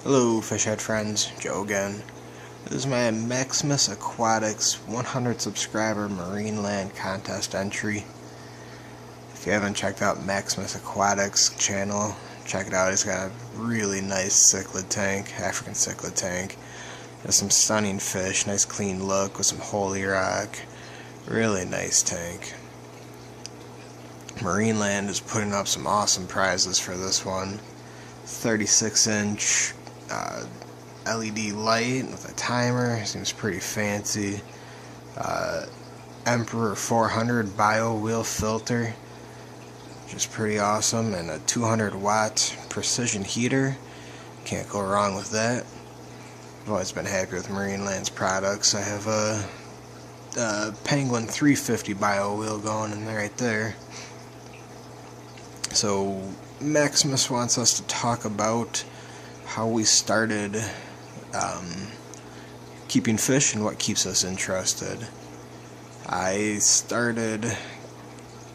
Hello Fishhead friends, Joe again. This is my Maximus Aquatics 100 subscriber marineland contest entry. If you haven't checked out Maximus Aquatics channel, check it out. He's got a really nice cichlid tank, African cichlid tank. There's some stunning fish, nice clean look with some holy rock. Really nice tank. Marineland is putting up some awesome prizes for this one. 36-inch LED light with a timer, seems pretty fancy. Emperor 400 bio wheel filter, which is pretty awesome, and a 200-watt precision heater. Can't go wrong with that. I've always been happy with Marineland's products. I have a Penguin 350 bio wheel going in there right there. So Maximus wants us to talk about how we started keeping fish and what keeps us interested. I started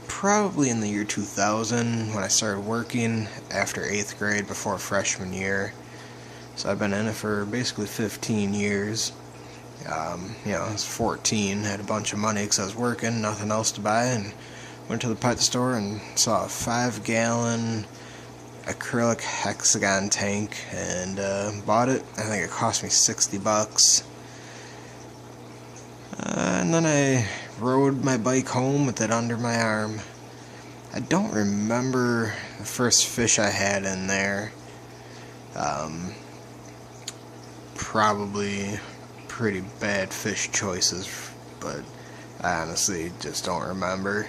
probably in the year 2000 when I started working after 8th grade before freshman year. So I've been in it for basically 15 years. I was 14, had a bunch of money because I was working, nothing else to buy, and went to the pet store and saw a 5-gallon acrylic hexagon tank and bought it. I think it cost me $60. And then I rode my bike home with it under my arm. I don't remember the first fish I had in there. Probably pretty bad fish choices, but I honestly just don't remember.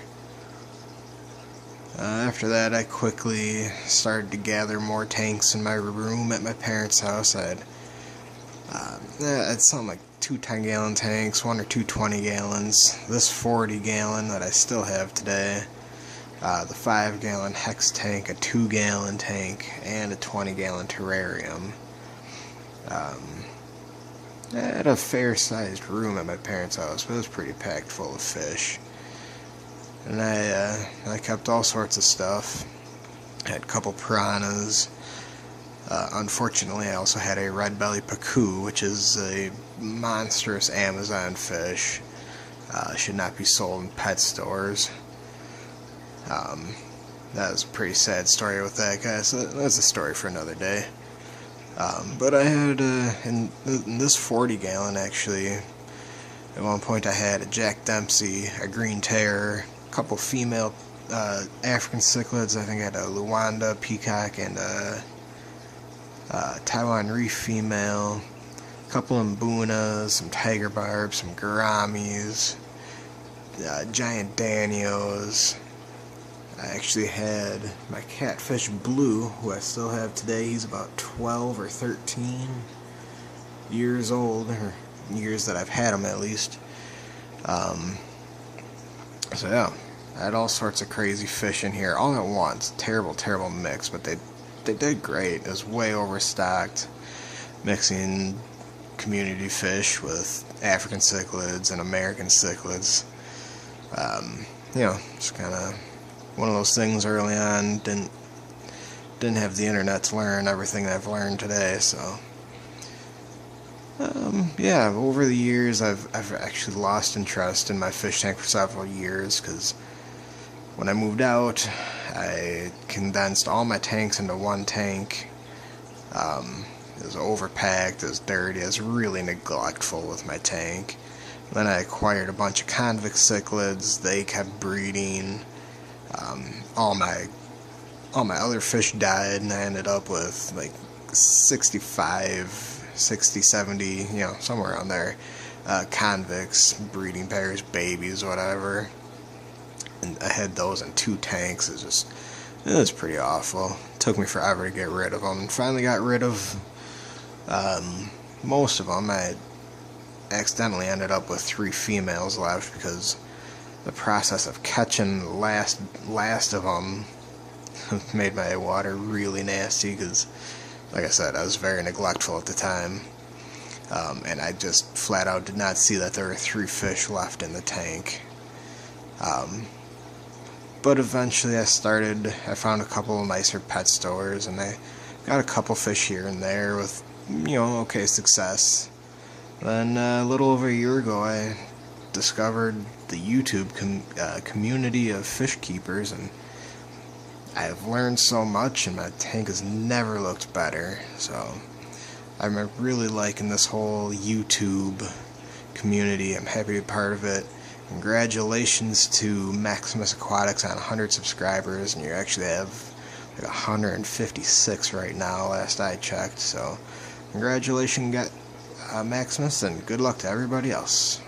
After that, I quickly started to gather more tanks in my room at my parents' house. I had something like 2 10-gallon tanks, 1 or 2 20-gallons, this 40-gallon that I still have today, the 5-gallon hex tank, a 2-gallon tank, and a 20-gallon terrarium. I had a fair-sized room at my parents' house, but it was pretty packed full of fish. And I kept all sorts of stuff. I had a couple piranhas. Unfortunately, I also had a red belly pacu, which is a monstrous Amazon fish. Should not be sold in pet stores. That was a pretty sad story with that guy, so that's a story for another day. But I had, in this 40-gallon actually, at one point I had a Jack Dempsey, a Green Terror, couple female African cichlids. I think I had a Luanda peacock and a Taiwan reef female, a couple Mbunas, some tiger barbs, some gouramis, giant danios. I actually had my catfish Blue, who I still have today. He's about 12 or 13 years old, or years that I've had him at least. So yeah, I had all sorts of crazy fish in here all at once. Terrible mix, but they did great. It was way overstocked, mixing community fish with African cichlids and American cichlids. It's kind of one of those things early on. Didn't have the internet to learn everything I've learned today, so. Over the years I've actually lost interest in my fish tank for several years, because when I moved out I condensed all my tanks into one tank. It was overpacked, it was dirty, I was really neglectful with my tank. Then I acquired a bunch of convict cichlids, they kept breeding. All my other fish died, and I ended up with like 60, 70, somewhere around there, convicts, breeding pairs, babies, whatever. And I had those in 2 tanks. It was pretty awful. It took me forever to get rid of them, and finally got rid of most of them. I accidentally ended up with 3 females left because the process of catching the last of them made my water really nasty, because like I said, I was very neglectful at the time, and I just flat out did not see that there were 3 fish left in the tank. But eventually I found a couple of nicer pet stores, and I got a couple fish here and there with okay success. Then a little over a year ago, I discovered the YouTube community of fish keepers, and I've learned so much, and my tank has never looked better. So I'm really liking this whole YouTube community. I'm happy to be part of it. Congratulations to Maximus Aquatics on 100 subscribers, and you actually have like 156 right now, last I checked. So congratulations, Maximus, and good luck to everybody else.